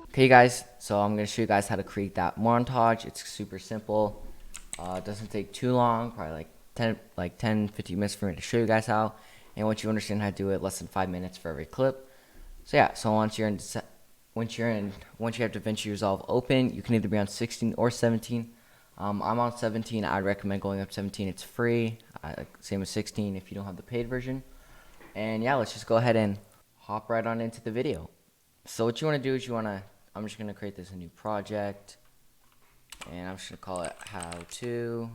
Okay guys, so I'm going to show you guys how to create that montage. It's super simple. It doesn't take too long, probably like 10 15 minutes for me to show you guys how. And once you understand how to do it, less than 5 minutes for every clip. So yeah, so once you have DaVinci Resolve open, you can either be on 16 or 17. I'm on 17. I'd recommend going up 17. It's free. Same as 16 if you don't have the paid version. And yeah, let's just go ahead and hop right on into the video. So what you want to do is I'm just going to create this a new project, and I'm just going to call it how to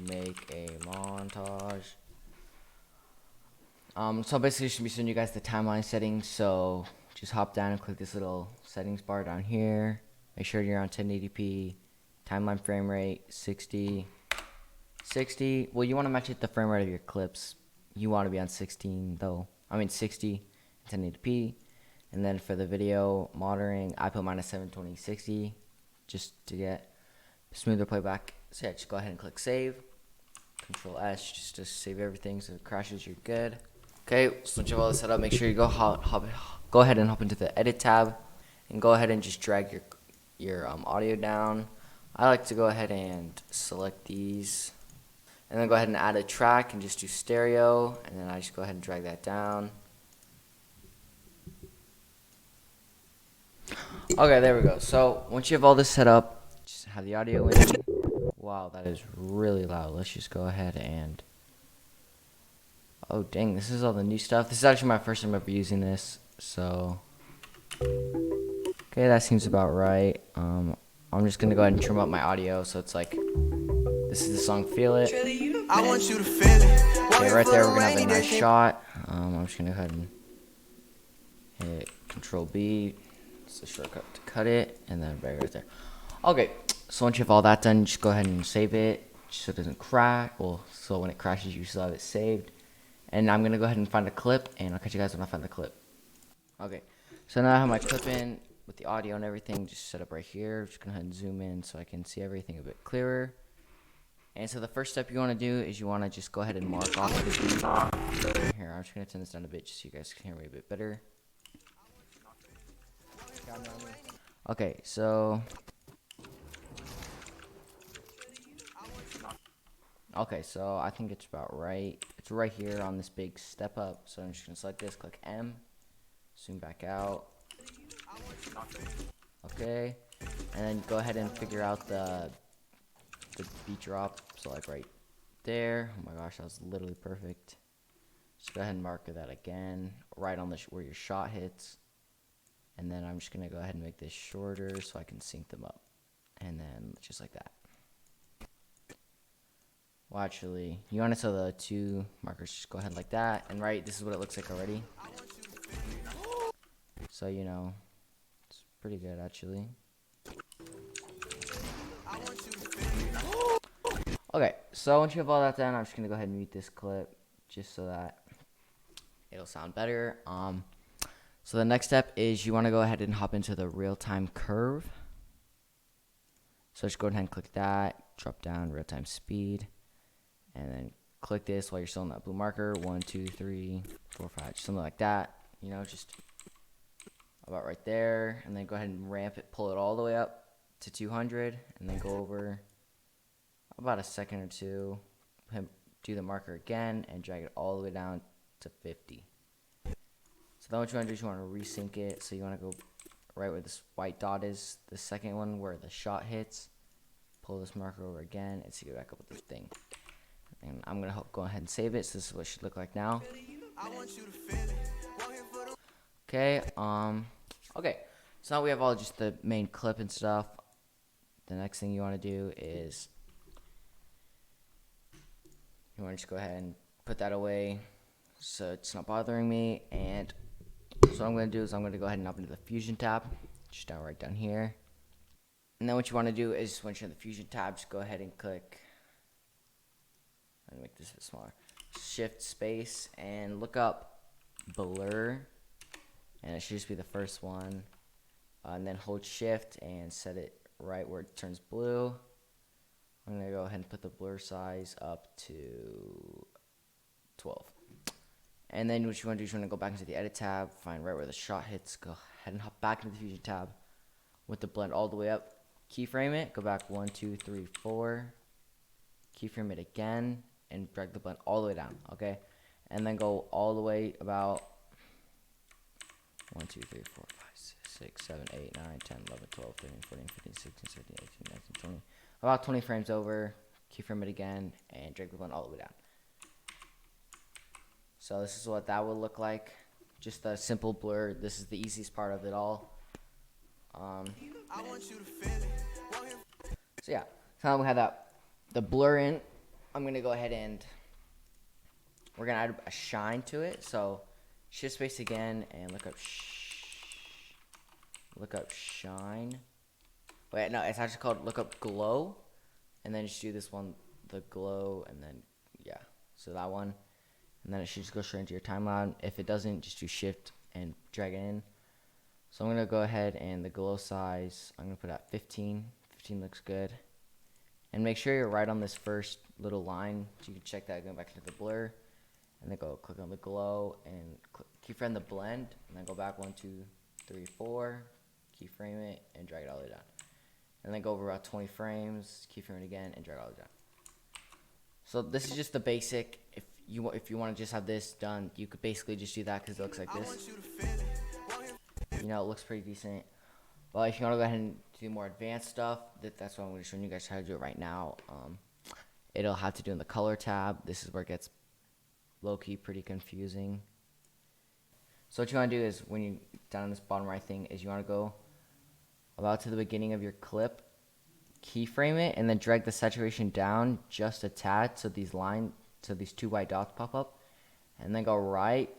make a montage. So basically, I should be showing you guys the timeline settings. So just hop down and click this little settings bar down here. Make sure you're on 1080p, timeline frame rate 60. Well, you want to match it the frame rate of your clips. You want to be on 16 though. I mean 60, 1080p. And then for the video monitoring, I put mine at 720 60 just to get smoother playback. So yeah, just go ahead and click save. Control S just to save everything so if it crashes, you're good. Okay, so once you have all this set up, make sure you go ahead and hop into the edit tab and go ahead and just drag your audio down. I like to go ahead and select these and then go ahead and add a track and just do stereo, and then I just go ahead and drag that down. Okay, there we go. So once you have all this set up, just have the audio in. Wow, that is really loud. Let's just go ahead and, oh dang, this is all the new stuff. This is actually my first time ever using this, so okay, that seems about right. I'm just gonna go ahead and trim up my audio so it's like, this is the song Feel It. I want you to feel it. Okay, right there we're gonna have a nice shot. I'm just gonna go ahead and hit Control B. It's a shortcut to cut it, and then right there. Okay, so once you have all that done, just go ahead and save it so it doesn't crash. Well, so when it crashes, you still have it saved. And I'm gonna go ahead and find a clip, and I'll catch you guys when I find the clip. Okay, so now I have my clip in with the audio and everything just set up right here. Just gonna go ahead and zoom in so I can see everything a bit clearer. And so the first step you want to do is you want to just go ahead and mark off the beat. Here, I'm just going to turn this down a bit just so you guys can hear me a bit better. Okay, so I think it's about right. It's right here on this big step up. So I'm just going to select this, click M, zoom back out. Okay, and then go ahead and figure out the beat drop. So like right there. Oh my gosh, that was literally perfect. Just go ahead and marker that again, right on where your shot hits. And then I'm just gonna go ahead and make this shorter so I can sync them up. And then just like that. Well, actually, you want it so the two markers just go ahead like that. And right, this is what it looks like already. So you know, it's pretty good actually. Okay, so once you have all that done, I'm just gonna go ahead and mute this clip just so that it'll sound better. So the next step is you want to go ahead and hop into the real-time curve. So just go ahead and click that, drop down real-time speed, and then click this while you're still on that blue marker. 1, 2, 3, 4, 5, something like that. You know, just about right there, and then go ahead and ramp it, pull it all the way up to 200, and then go over about a second or two, do the marker again, and drag it all the way down to 50. So then what you want to do is you want to resync it. So you want to go right where this white dot is, the second one where the shot hits, pull this marker over again, and sync it back up with this thing. And I'm going to go ahead and save it. So this is what it should look like now. Okay, okay, so now we have all just the main clip and stuff. The next thing you want to do is you want to just go ahead and put that away so it's not bothering me. And so what I'm going to do is I'm going to go ahead and hop into the Fusion tab, just down right down here. And then what you want to do is once you're in the Fusion tab, just go ahead and click, let me make this a bit smaller, Shift space and look up blur, and it should just be the first one. And then hold Shift and set it right where it turns blue. I'm going to go ahead and put the blur size up to 12. And then what you want to do is you want to go back into the edit tab, find right where the shot hits, go ahead and hop back into the fusion tab with the blend all the way up. Keyframe it, go back 1, 2, 3, 4. Keyframe it again and drag the blend all the way down, okay? And then go all the way about 1, 2, 3, 4, 5, 6, 7, 8, 9, 10, 11, 12, 13, 14, 15, 16, 17, 18, 19, 20. About 20 frames over, keyframe it again, and drag the blend all the way down. So this is what that would look like. Just a simple blur. This is the easiest part of it all. So yeah, so now we have the blur in. I'm gonna go ahead and we're gonna add a shine to it. So shift space again and look up shine. Wait, no, it's actually called look up glow, and then just do this one, the glow, and then yeah, so that one. And then it should just go straight into your timeline. If it doesn't, just do shift and drag it in. So I'm going to go ahead and the glow size, I'm going to put at 15. 15 looks good. And make sure you're right on this first little line. So you can check that going back into the blur. And then go click on the glow and keyframe the blend. And then go back 1, 2, 3, 4. Keyframe it and drag it all the way down. And then go over about 20 frames. Keyframe it again and drag it all the way down. So this is just the basic. If you want to just have this done, you could basically just do that because it looks like this. You know, it looks pretty decent. But if you want to go ahead and do more advanced stuff, that's what I'm going to show you guys how to do it right now. It'll have to do in the color tab. This is where it gets low-key pretty confusing. So what you want to do is when you're down in this bottom right thing is you want to go about to the beginning of your clip, keyframe it, and then drag the saturation down just a tad so these two white dots pop up, and then go right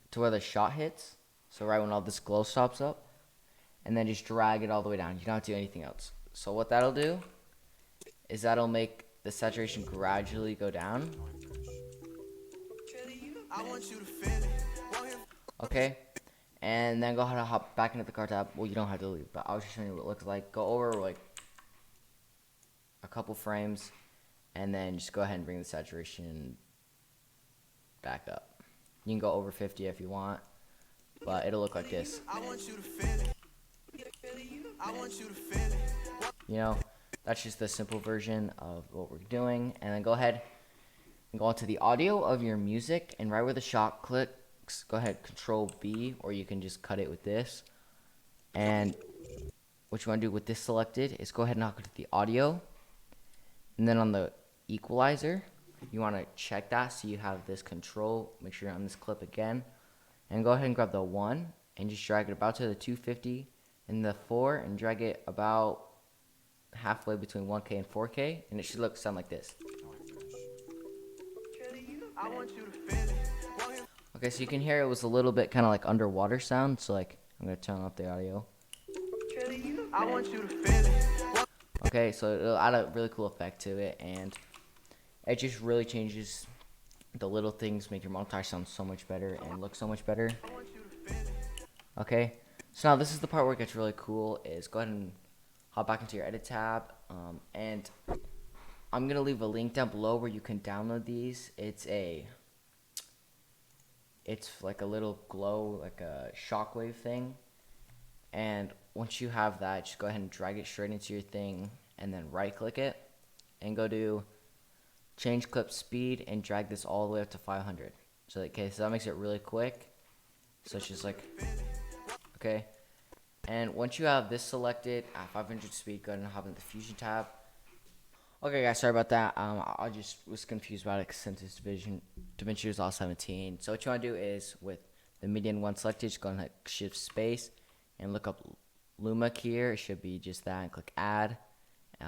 to where the shot hits, so right when all this glow stops up, and then just drag it all the way down. You don't have to do anything else. So what that'll do is that'll make the saturation gradually go down. Okay, and then go ahead and hop back into the car tab. Well, you don't have to leave, but I was just showing you what it looks like. Go over like a couple frames, and then just go ahead and bring the saturation back up. You can go over 50 if you want, but it'll look like this. You know, that's just the simple version of what we're doing. And then go ahead and go onto the audio of your music, and right where the shot clicks, go ahead, Control B, or you can just cut it with this. And what you want to do with this selected is go ahead and knock it to the audio. And then on the equalizer, you want to check that so you have this control. Make sure you're on this clip again. And go ahead and grab the 1 and just drag it about to the 250 and the 4 and drag it about halfway between 1K and 4K. And it should sound like this. Okay, so you can hear it was a little bit kind of like underwater sound. So like I'm going to turn up the audio. Okay, so it'll add a really cool effect to it, and it just really changes the little things, make your montage sound so much better and look so much better. Okay, so now this is the part where it gets really cool, is go ahead and hop back into your edit tab, and I'm going to leave a link down below where you can download these. It's like a little glow, like a shockwave thing. And once you have that, just go ahead and drag it straight into your thing and then right click it and go to change clip speed and drag this all the way up to 500. So that makes it really quick. So it's just like, okay. And once you have this selected at 500 speed, go ahead and hop in the fusion tab. Okay guys, sorry about that. I just was confused about it since this Davinci was all 17. So what you want to do is with the median one selected, just go ahead and shift space and look up Luma here. It should be just that, and click add.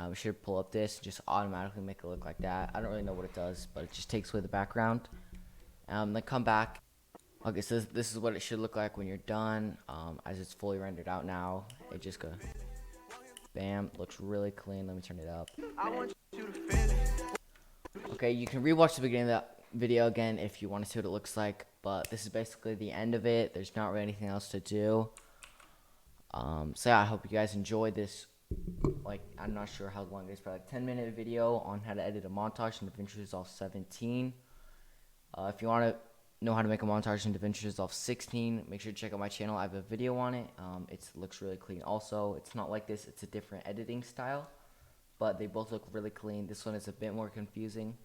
We should pull up this and just automatically make it look like that. I don't really know what it does, but it just takes away the background. Then come back. Okay, so this is what it should look like when you're done. As it's fully rendered out now, it just goes bam, looks really clean. Let me turn it up. Okay, you can rewatch the beginning of that video again if you want to see what it looks like, but this is basically the end of it. There's not really anything else to do. So yeah, I hope you guys enjoyed this. Like, I'm not sure how long it is, but like 10-minute video on how to edit a montage in Davinci Resolve 17. If you want to know how to make a montage in Davinci Resolve 16, make sure to check out my channel. I have a video on it. It looks really clean. Also, it's not like this. It's a different editing style, but they both look really clean. This one is a bit more confusing,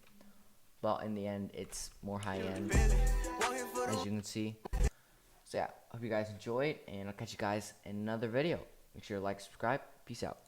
but in the end, it's more high-end, as you can see. So yeah, hope you guys enjoyed, and I'll catch you guys in another video. Make sure to like, subscribe. Peace out.